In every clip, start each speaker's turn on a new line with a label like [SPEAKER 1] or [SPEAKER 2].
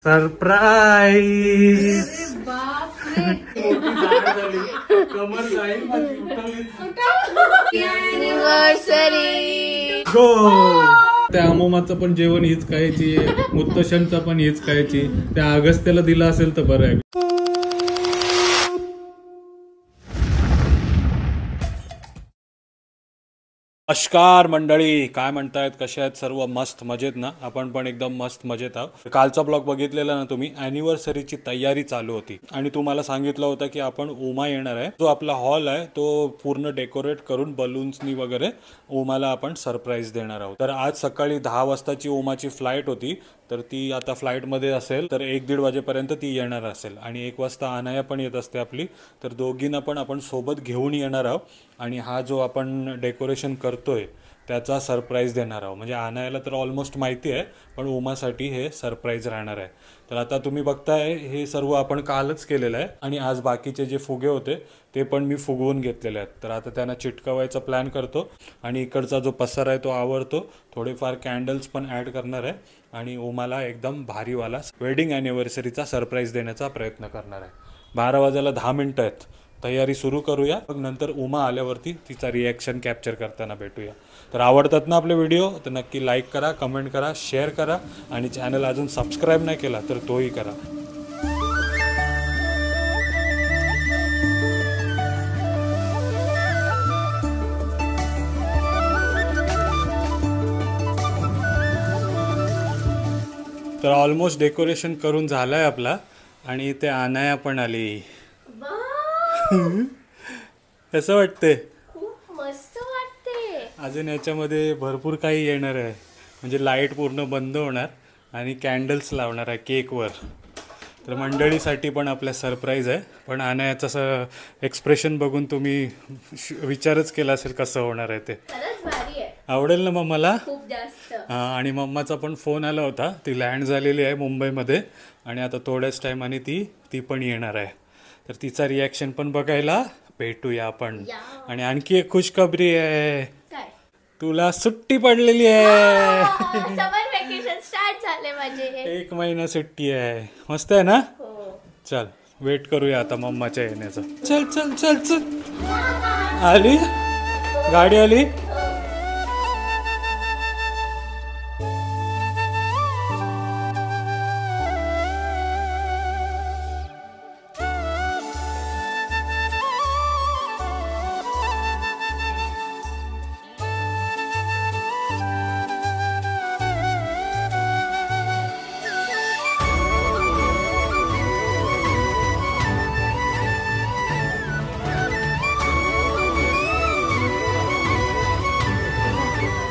[SPEAKER 1] Surprise.
[SPEAKER 2] कमर जाईल
[SPEAKER 1] गो. त्या अमोमाचं पण जेवण हीच खायची, मुत्तशांचा पण हीच खायची. त्या अगस्त्याला दिला असेल तर बरं आहे. नमस्कार मंडळी, काय म्हणतायत, कशा आहेत सर्व? मस्त मजेत ना? आपण पण एकदम मस्त मजेत आहोत. कालचा ब्लॉग बघितलेला ना तुम्ही? अॅनिव्हर्सरीची तयारी चालू होती आणि तुम्हाला सांगितलं होतं की आपण उमा येणार आहे. जो आपला हॉल आहे तो पूर्ण डेकोरेट करून बलून्सनी वगैरे उमाला आपण सरप्राईज देणार आहोत. तर आज सकाळी 10 वाजताची उमाची फ्लाईट होती, तर ती आता फ्लाईटमध्ये असेल, तर 1-1:30 वाजेपर्यंत ती येणार असेल. आणि 1 वाजता अनाया पण येत असते आपली, तर दोघींना पण आपण सोबत घेऊन येणार आहोत. आणि हा जो आपण डेकोरेशन करतोय त्याचा सरप्राईज देणार आहोत. म्हणजे अनायाला तर ऑलमोस्ट माहिती आहे, पण उमासाठी हे सरप्राईज राहणार आहे. तर आता तुम्ही बघताय हे सर्व आपण कालच केलेलं आहे. आणि आज बाकीचे जे फुगे होते ते पण मी फुगवून घेतलेले आहेत. तर आता त्यांना चिटकवायचा प्लॅन करतो आणि इकडचा जो पसारा आहे तो आवरतो. थोडेफार कॅन्डल्स पण ॲड करणार आहे आणि उमाला एकदम भारीवाला वेडिंग ॲनिव्हर्सरीचा सरप्राईज देण्याचा प्रयत्न करणार आहे. 12 वाजायला 10 मिनटं आहेत. तयारी सुरू करूया. मग नंतर उमा आल्यावरती तिचा रिॲक्शन कॅप्चर करताना भेटूया. तर आवडतात ना आपले व्हिडिओ तर नक्की लाईक करा, कमेंट करा, शेअर करा आणि चॅनल अजून सबस्क्राईब नाही केला तर तोही करा. तर ऑलमोस्ट डेकोरेशन करून झालंय आपला आणि इथे अनाया पण आली. कसं वाटते?
[SPEAKER 3] खूप मस्त वाटते.
[SPEAKER 1] अजून याच्यामध्ये भरपूर काही येणार आहे. म्हणजे लाईट पूर्ण बंद होणार आणि कॅन्डल्स लावणार आहे केकवर. तर मंडळीसाठी पण आपल्या सरप्राईज आहे. पण अनायाचं असं एक्सप्रेशन बघून तुम्ही विचारच केला असेल कसं होणार आहे ते.
[SPEAKER 3] खरंच भारी आहे.
[SPEAKER 1] आवडेल ना मम्माला?
[SPEAKER 3] खूप जास्त.
[SPEAKER 1] हां. आणि मम्माचा पण फोन आला होता. ती लँड झालेली आहे मुंबईमध्ये आणि आता थोड्याच टायमाने ती पण येणार आहे. तर तिचा रिॲक्शन पण बघायला भेटूया आपण. आणि आणखी एक खुशखबरी आहे. तुला सुट्टी पडलेली आहे.
[SPEAKER 3] समर वेकेशन स्टार्ट झाले माझे.
[SPEAKER 1] 1 महिना सुट्टी आहे. मस्त आहे ना? चल वेट करूया आता मम्माच्या येण्याचा. चल चल चल चल. आली गाडी आली.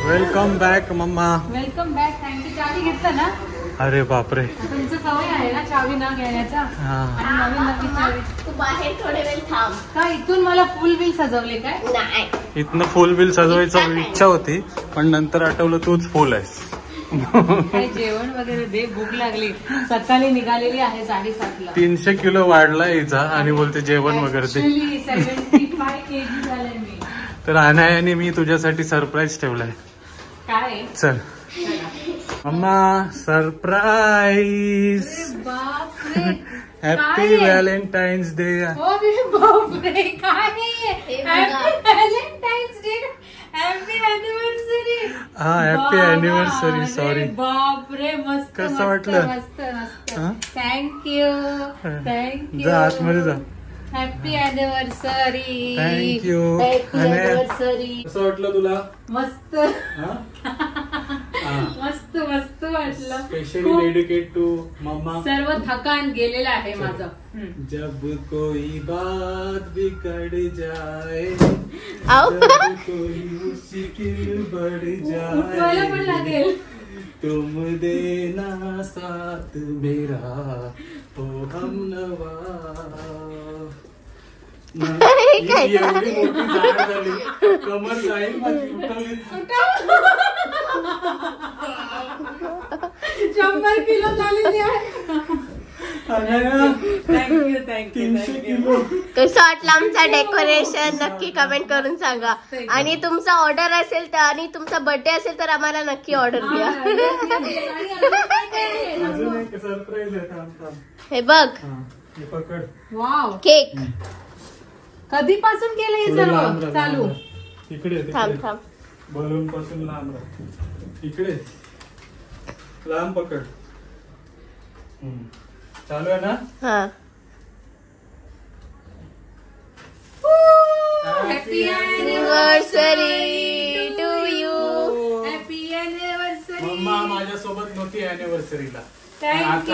[SPEAKER 1] Welcome back mama.
[SPEAKER 4] Welcome back. Thank you. चावी घेतलं ना?
[SPEAKER 1] अरे बापरे.
[SPEAKER 4] तुमचं सवय आहे ना चावी न घेण्याचा. आणि नवीन चावी.
[SPEAKER 3] तू बाहेर थोडे वेळ थांब.
[SPEAKER 4] का इथून मला फुल बिल सजवले काय?
[SPEAKER 3] नाही.
[SPEAKER 1] इथनं फुल बिल सजवायची इच्छा होती, पण नंतर आठवलं तूच फुल आहेस.
[SPEAKER 4] काय जेवण वगैरे दे, भूक लागली. सकाळी निघालेली आहे 7:30ला.
[SPEAKER 1] 300 किलो वाढला हिचा आणि बोलते जेवण वगैरे दे.
[SPEAKER 4] 75 kg झाले मी.
[SPEAKER 1] तर अनायाने मी तुझ्यासाठी सरप्राईज ठेवलाय.
[SPEAKER 4] काय?
[SPEAKER 1] चल मम्मा सरप्राईज.
[SPEAKER 4] बापरे.
[SPEAKER 1] Happy Valentine's day.
[SPEAKER 4] बापरे काय? Happy Valentine's day. Happy anniversary.
[SPEAKER 1] हा हॅपी अॅनिव्हर्सरी. सॉरी.
[SPEAKER 4] बापरे मस्त.
[SPEAKER 1] कसं वाटलं?
[SPEAKER 4] मस्त मस्त. थँक्यू.
[SPEAKER 1] जा आतमध्ये जा.
[SPEAKER 4] Happy anniversary.
[SPEAKER 1] Thank you.
[SPEAKER 4] Happy anniversary.
[SPEAKER 1] कसं वाटलं तुला?
[SPEAKER 4] मस्त मस्त मस्त वाटलं.
[SPEAKER 1] Specially dedicate to mama.
[SPEAKER 4] सर्व थकान गेलेलं आहे माझं.
[SPEAKER 1] जब कोई बात बिगड़ जाए, जब कोई मुश्किल बढ़
[SPEAKER 4] उठवायला पण
[SPEAKER 1] जाए,
[SPEAKER 4] लागेल.
[SPEAKER 1] तुम देना साथ मेरा ओ हमनवा. एवढी मोठी झाड झाली, कमर जाईल माझी. उठवली
[SPEAKER 4] 100 किलो झालेली आहे. Thank you thank you.
[SPEAKER 3] कसं वाटलं आमचं डेकोरेशन नक्की कमेंट करून सांगा. आणि तुमचा ऑर्डर असेल तर आणि तुमचा बर्थडे असेल तर आम्हाला नक्की ऑर्डर द्या.
[SPEAKER 1] अजून एक सरप्राईज आहे.
[SPEAKER 3] हे बघ
[SPEAKER 1] हे पकड.
[SPEAKER 4] Wow,
[SPEAKER 3] cake.
[SPEAKER 4] कधीपासून केलं हे
[SPEAKER 1] थोडं लांब
[SPEAKER 4] सर्व
[SPEAKER 1] राहा,
[SPEAKER 4] चालू?
[SPEAKER 1] लांब राहा. इकडे
[SPEAKER 3] थांब थांब.
[SPEAKER 1] बलून पासून लांब राहा. इकडे लांब पकड. चालू आहे ना.
[SPEAKER 3] हा.
[SPEAKER 4] Happy
[SPEAKER 3] Anniversary to you.
[SPEAKER 4] Happy anniversary.
[SPEAKER 1] Mumma माझ्यासोबत नव्हती अॅनिव्हर्सरीला.
[SPEAKER 4] Thank you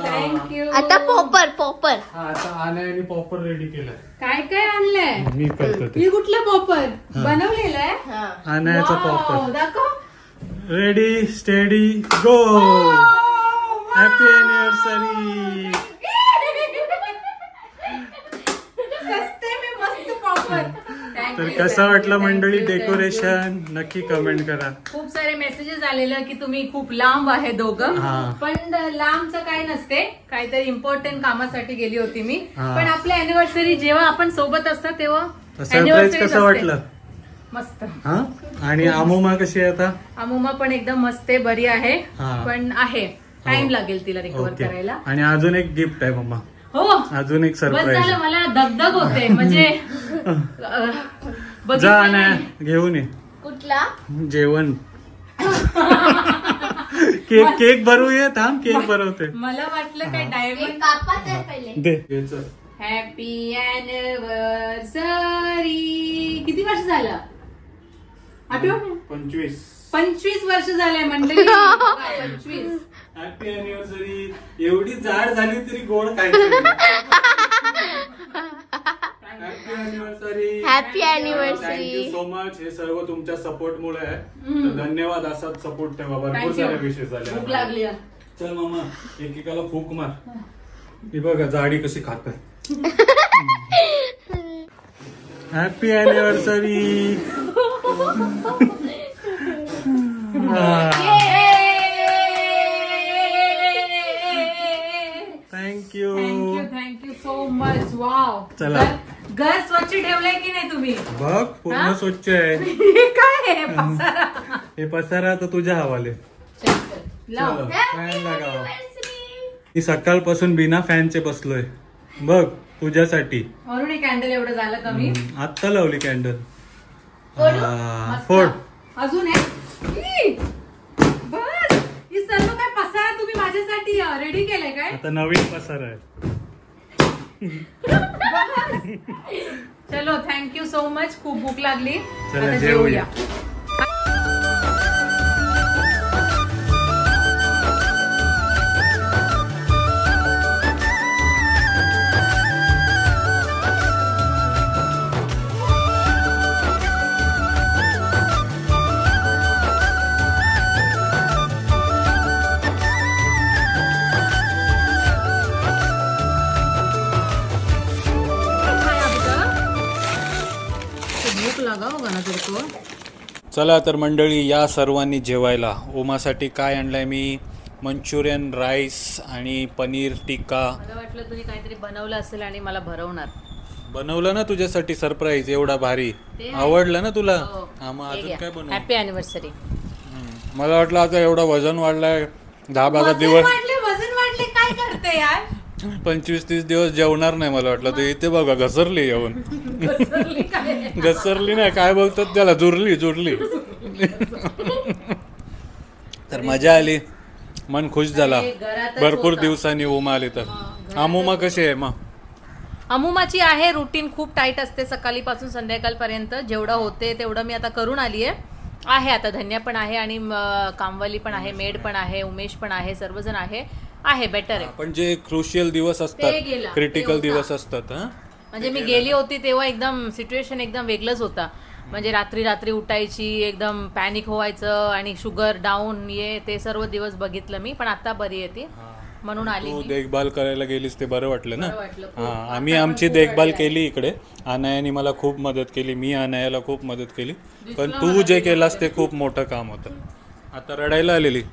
[SPEAKER 4] thank you.
[SPEAKER 3] आता पॉपर.
[SPEAKER 1] आता आणायने पॉपर रेडी केलाय.
[SPEAKER 4] काय काय आणलंय?
[SPEAKER 1] मी करतो ते.
[SPEAKER 4] हे कुठलं पॉपर बनवलेलं आहे?
[SPEAKER 3] हा.
[SPEAKER 1] आणायचा
[SPEAKER 4] वाव,
[SPEAKER 1] पॉपर
[SPEAKER 4] दाखव.
[SPEAKER 1] रेडी स्टेडी गो. Happy anniversary.
[SPEAKER 4] सस्ते में मस्त पॉपर.
[SPEAKER 1] तर कसं वाटलं मंडळी डेकोरेशन नक्की कमेंट करा.
[SPEAKER 4] खूप सारे मेसेजेस आलेलं की तुम्ही खूप लांब आहे दोघं.
[SPEAKER 1] हा.
[SPEAKER 4] पण लांबचं काय नसते, काहीतरी इम्पॉर्टंट कामासाठी गेली होती मी.
[SPEAKER 1] हा.
[SPEAKER 4] पण आपल्या अॅनिव्हर्सरी जेव्हा आपण सोबत असतो तेव्हा
[SPEAKER 1] सरप्राईज
[SPEAKER 4] anniversary
[SPEAKER 1] कसं
[SPEAKER 4] असते.
[SPEAKER 1] वाटलं.
[SPEAKER 4] मस्त.
[SPEAKER 1] हा. आणि अमुमा कशी आहे आता.
[SPEAKER 4] अमुमा पण एकदम मस्त आहे, बरी आहे.
[SPEAKER 1] हा.
[SPEAKER 4] पण आहे टाइम
[SPEAKER 1] हो.
[SPEAKER 4] लागेल तिला रिकवर
[SPEAKER 1] ओके.
[SPEAKER 4] करायला.
[SPEAKER 1] आणि अजून एक गिफ्ट आहे मम्मा.
[SPEAKER 4] हो,
[SPEAKER 1] अजून एक
[SPEAKER 4] बस
[SPEAKER 1] सरप्राईज.
[SPEAKER 4] झालं, मला दगदग होते म्हणजे बघितलं
[SPEAKER 1] जा ना
[SPEAKER 4] नाही.
[SPEAKER 1] घेऊन ये
[SPEAKER 3] कुठला?
[SPEAKER 1] जेवण. केक भरू ये. थांब केक भरवते.
[SPEAKER 4] मला वाटलं काय
[SPEAKER 3] एक
[SPEAKER 4] डायमंड.
[SPEAKER 3] कापात आहे पहिले.
[SPEAKER 1] दे.
[SPEAKER 4] Happy anniversary. किती वर्ष झालं आठवण? 25 वर्ष झालंय मंडळी. 25.
[SPEAKER 1] Happy anniversary. एवढी जाड झाली तरी गोड खायचं. Happy anniversary.
[SPEAKER 3] Happy
[SPEAKER 1] thank you
[SPEAKER 3] anniversary.
[SPEAKER 1] So much. हे सर्व तुमच्या सपोर्ट मुळे आहे. तर धन्यवाद. असाच सपोर्ट ठेवा. भरपूर
[SPEAKER 4] Thank you.
[SPEAKER 1] सारे विषय
[SPEAKER 4] भूक
[SPEAKER 1] झाले.
[SPEAKER 4] लागली.
[SPEAKER 1] चल मामा एकेकाला फूक मार. ही बघा जाडी कशी खात. Happy anniversary. Thank you.
[SPEAKER 4] Thank you so much. Wow.
[SPEAKER 1] चला.
[SPEAKER 4] घर स्वच्छ ठेवलंय की नाही तुम्ही?
[SPEAKER 1] बघ पूर्ण
[SPEAKER 4] हा?
[SPEAKER 1] स्वच्छ आहे.
[SPEAKER 4] हे काय आहे पसारा?
[SPEAKER 1] हे पसारा तर तुझ्या हवाले.
[SPEAKER 4] लाव.
[SPEAKER 1] चलो, फॅन लागावा. मी सकाळपासून बिना फॅनचे बसलोय. बघ तुझ्यासाठी.
[SPEAKER 4] म्हणून हे कॅन्डल एवढं झालं कमी.
[SPEAKER 1] आत्ता लावली कॅन्डल.
[SPEAKER 4] मस्त.
[SPEAKER 1] फोड.
[SPEAKER 4] अजून आहे. ई! बस हे सर्व काय पसारा तुम्ही माझ्यासाठी रेडी केलंय काय?
[SPEAKER 1] आता नवीन पसारा आहे.
[SPEAKER 4] चलो थँक्यू सो मच. खूप भूक लागली.
[SPEAKER 1] चला,
[SPEAKER 4] आता
[SPEAKER 1] जेवूया.
[SPEAKER 4] भूक लागा होगा ना तेरे को.
[SPEAKER 1] चला तर मंडळी या सर्वांनी जेवायला. ओमासाठी काय आणलंय मी. मंचुरियन राईस आणि पनीर टिक्का.
[SPEAKER 4] मला वाटलं तुम्ही काहीतरी बनवलं असेल आणि मला भरवणार.
[SPEAKER 1] बनवलं ना तुझ्यासाठी सरप्राईज एवढा भारी.
[SPEAKER 4] ते आहे.
[SPEAKER 1] आवडलं ना तुला.
[SPEAKER 4] हो.
[SPEAKER 1] हा मग अजून काय बनवू.
[SPEAKER 4] Happy anniversary.
[SPEAKER 1] मला वाटलं आता एवढं वजन वाढलंय. 10-12 दिवस
[SPEAKER 4] वजन वाढले काय करते यार.
[SPEAKER 1] 25-30 दिवस जेवणार नाही. मला वाटलं तर इथे बघा घसरली येऊन.
[SPEAKER 4] घसरली काय?
[SPEAKER 1] घसरली नाही काय बोलतात त्याला. जुरली. तर मजा आली. मन खुश झाला.
[SPEAKER 4] घरातच
[SPEAKER 1] भरपूर
[SPEAKER 4] होता.
[SPEAKER 1] दिवसांनी उमा आली तर. अमुमा कशी आहे मग.
[SPEAKER 4] अमुमाची आहे रुटीन खूप टाईट असते सकाळीपासून संध्याकाळपर्यंत. जेवढं होते तेवढं मी आता करून आली आहे. आता धन्या पण आहे आणि कामवाली पण आहे, मेड पण आहे, उमेश पण आहे, सर्वजण आहे बेटर आहे.
[SPEAKER 1] पण जे क्रुशियल दिवस
[SPEAKER 4] ते
[SPEAKER 1] असतात
[SPEAKER 4] गेला,
[SPEAKER 1] क्रिटिकल
[SPEAKER 4] ते
[SPEAKER 1] दिवस
[SPEAKER 4] होता.
[SPEAKER 1] असतात.
[SPEAKER 4] म्हणजे मी गेली होती तेव्हा एकदम सिच्युएशन एकदम वेगळंच होता. म्हणजे रात्री उठायची, एकदम पॅनिक व्हायचं आणि शुगर डाऊन ते सर्व दिवस बघितलं मी. पण आता बरी आहे ती म्हणून आली
[SPEAKER 1] तू
[SPEAKER 4] मी.
[SPEAKER 1] देखभाल करायला गेलीस ते बरं वाटलं ना.
[SPEAKER 4] बरं वाटलं खूप.
[SPEAKER 1] हा
[SPEAKER 4] आता
[SPEAKER 1] आम्ही
[SPEAKER 4] पण
[SPEAKER 1] आमची
[SPEAKER 4] खूप
[SPEAKER 1] देखभाल
[SPEAKER 4] रडले.
[SPEAKER 1] केली इकडे. अनायाने मला खूप मदत केली. मी अनायाला खूप मदत केली. पण
[SPEAKER 4] दिसलं
[SPEAKER 1] तू
[SPEAKER 4] मला
[SPEAKER 1] जे
[SPEAKER 4] ते
[SPEAKER 1] केलास ते खूप मोठं काम होतं. आता रडायला आलेली.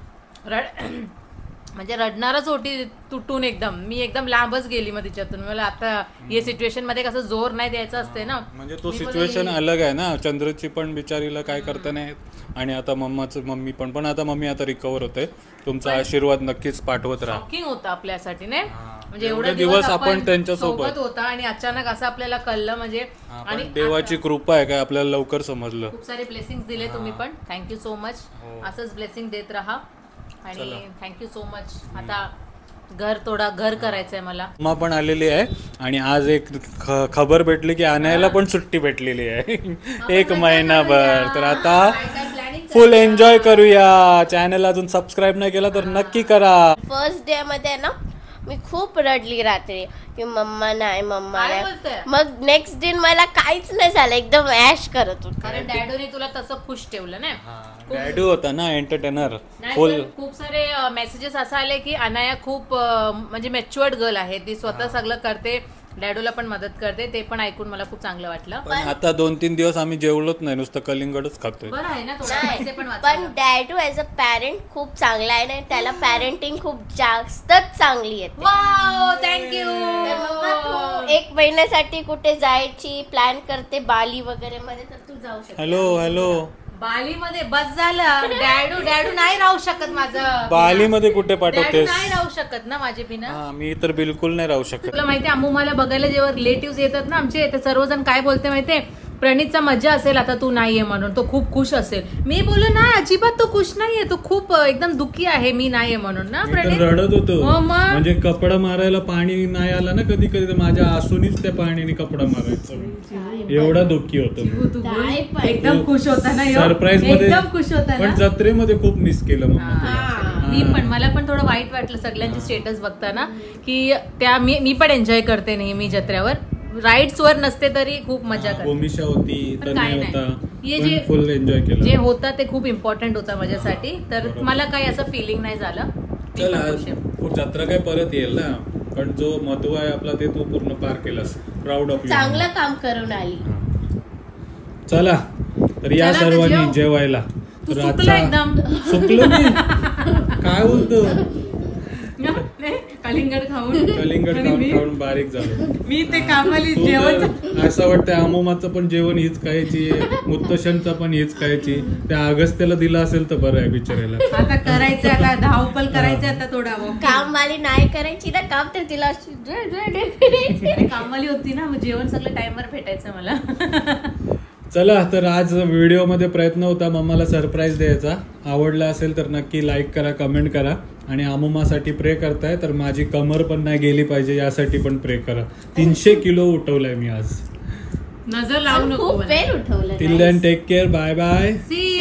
[SPEAKER 4] म्हणजे रडणारच होती तुटून एकदम. मी एकदम लांबच गेली मग तिच्यातून. मला आता या सिच्युएशन मध्ये कसं जोर नाही द्यायचा असते ना.
[SPEAKER 1] म्हणजे तो सिच्युएशन अलग आहे ना. चंद्रची पण बिचारीला काय करता नाही आणि आता मम्मी पण आता मम्मी आता रिकवर होते. तुमचा आशीर्वाद नक्कीच पाठवत राहा.
[SPEAKER 4] शॉकिंग होता आपल्यासाठी नाही. म्हणजे
[SPEAKER 1] एवढे
[SPEAKER 4] एवढे
[SPEAKER 1] दिवस आपण त्यांच्यासोबत
[SPEAKER 4] होता आणि अचानक असं आपल्याला कळलं. म्हणजे
[SPEAKER 1] आणि देवाची कृपा आहे काय आपल्याला लवकर समजलं.
[SPEAKER 4] खूप सारे ब्लेसिंग्स दिले तुम्ही पण. Thank you so much. असंच ब्लेसिंग देत राहा आणि थँक्यू सो मच. आता घर करायचंय मला.
[SPEAKER 1] मम्मा पण आलेली आहे आणि आज एक खबर भेटली की आणायला पण सुट्टी भेटलेली आहे 1 महिनाभर. तर आता फुल एन्जॉय करूया. चॅनल अजून सबस्क्राईब नाही केला तर नक्की करा.
[SPEAKER 3] फर्स्ट डे मध्ये ना मी खूप रडली रात्री की मम्मा नाही. मग नेक्स्ट डे मला काहीच नाही झालं. एकदम ऐश करत होत.
[SPEAKER 4] कारण डॅडूने तुला तसं खुश ठेवलं ना.
[SPEAKER 1] डॅडू होता ना एंटरटेनर.
[SPEAKER 4] खूप सारे मेसेजेस असं आले की अनाया खूप म्हणजे मॅच्युअर्ड गर्ल आहे. ती स्वतः सगळं करते. डॅडूला पण मदत करते. ते पण ऐकून मला खूप चांगलं वाटलं.
[SPEAKER 1] पण आता 2-3 दिवस आम्ही जेवलोच नाही. नुसतं कलिंगडच खातोय.
[SPEAKER 4] बरं आहे ना. पैसे
[SPEAKER 3] पण डॅडू ऍज अ पॅरेंट खूप चांगला आहे ना. त्याला पॅरेंटिंग खूप जास्तच चांगली येते.
[SPEAKER 4] Wow thank you.
[SPEAKER 3] 1 महिन्यासाठी कुठे जायची प्लॅन करते बाली वगैरे मध्ये तर तू जाऊ शकते.
[SPEAKER 1] हॅलो
[SPEAKER 4] बाली मध्ये बस झालं. डॅडू नाही राहू शकत माझं.
[SPEAKER 1] बाली मध्ये कुठे पाठवतेस?
[SPEAKER 4] नाही राहू शकत ना माझे बिना.
[SPEAKER 1] मी तर बिलकुल नाही राहू शकत.
[SPEAKER 4] तुला माहितीये अम्मू मला बघायला जेव्हा रिलेटिव्ह येतात ना आमचे, ते सर्वजण काय बोलते माहितीये, प्रणीतचा मजा असेल आता तू नाहीये म्हणून, तो खूप खुश असेल. मी बोललो नाही अजिबात तो खुश नाहीये, तो खूप एकदम दुःखी आहे मी नाहीये म्हणून ना. प्रणीत
[SPEAKER 1] रडत होतो म्हणजे कपडा मारायला पाणी नाही आला ना कधी कधी माझ्या आसूनीच त्या पाण्याने कपडा मारायचा. एवढा दुःखी होतो.
[SPEAKER 4] एकदम खुश होता ना.
[SPEAKER 1] सरप्राईज मध्ये
[SPEAKER 4] एकदम खुश होता.
[SPEAKER 1] पण जत्रेमध्ये खूप मिस केलं
[SPEAKER 4] मी पण. मला पण थोडं वाईट वाटलं सगळ्यांचे स्टेटस बघताना की त्या मी पण एन्जॉय करते नेहमी जत्रेवर. राईड्स वर नसते तरी खूप मजा करते.
[SPEAKER 1] भूमिशा होती, तन्मय होता,
[SPEAKER 4] हे
[SPEAKER 1] फुल एन्जॉय केलं.
[SPEAKER 4] जे होता ते खूप इम्पॉर्टंट होता माझ्यासाठी. तर मला काही असं फिलिंग नाही झालं.
[SPEAKER 1] चला जत्रा काय परत येईल ना, पण जो महत्व आहे आपला ते तू पूर्ण पार केलास. Proud of you.
[SPEAKER 3] चांगलं काम करून आली.
[SPEAKER 1] चला तर या सर्वांनी जेवायला. तर
[SPEAKER 4] एकदम
[SPEAKER 1] सुकलो मी काय बोलतो.
[SPEAKER 4] कलिंगड खाऊन
[SPEAKER 1] बारीक झालो
[SPEAKER 4] मी. ते कामाली जेवण
[SPEAKER 1] असं वाटतं अमुमाचं पण जेवण हीच खायची, मुत्तशनचा पण हीच खायची. त्या अगस्त्याला दिला असेल तर बरं आहे बिचारायला.
[SPEAKER 4] आता करायचं, आता धावपल करायचं. आता थोडं
[SPEAKER 3] कामवाली नाही करायची ना काम, तर तिला
[SPEAKER 4] कामवाली होती ना, मग जेवण सगळं टाइमवर भेटायचं मला.
[SPEAKER 1] चला तर आज व्हिडिओमध्ये प्रयत्न होता मम्माला सरप्राईज द्यायचा. आवडला असेल तर नक्की लाईक करा, कमेंट करा आणि अमुमासाठी प्रे करताय तर माझी कमर पण नाही गेली पाहिजे यासाठी पण प्रे करा. 300 किलो उठवलाय मी आज.
[SPEAKER 4] नजर लावू नको.
[SPEAKER 3] खूप वेळ उठवलं.
[SPEAKER 1] Till then take care. Bye bye.
[SPEAKER 4] C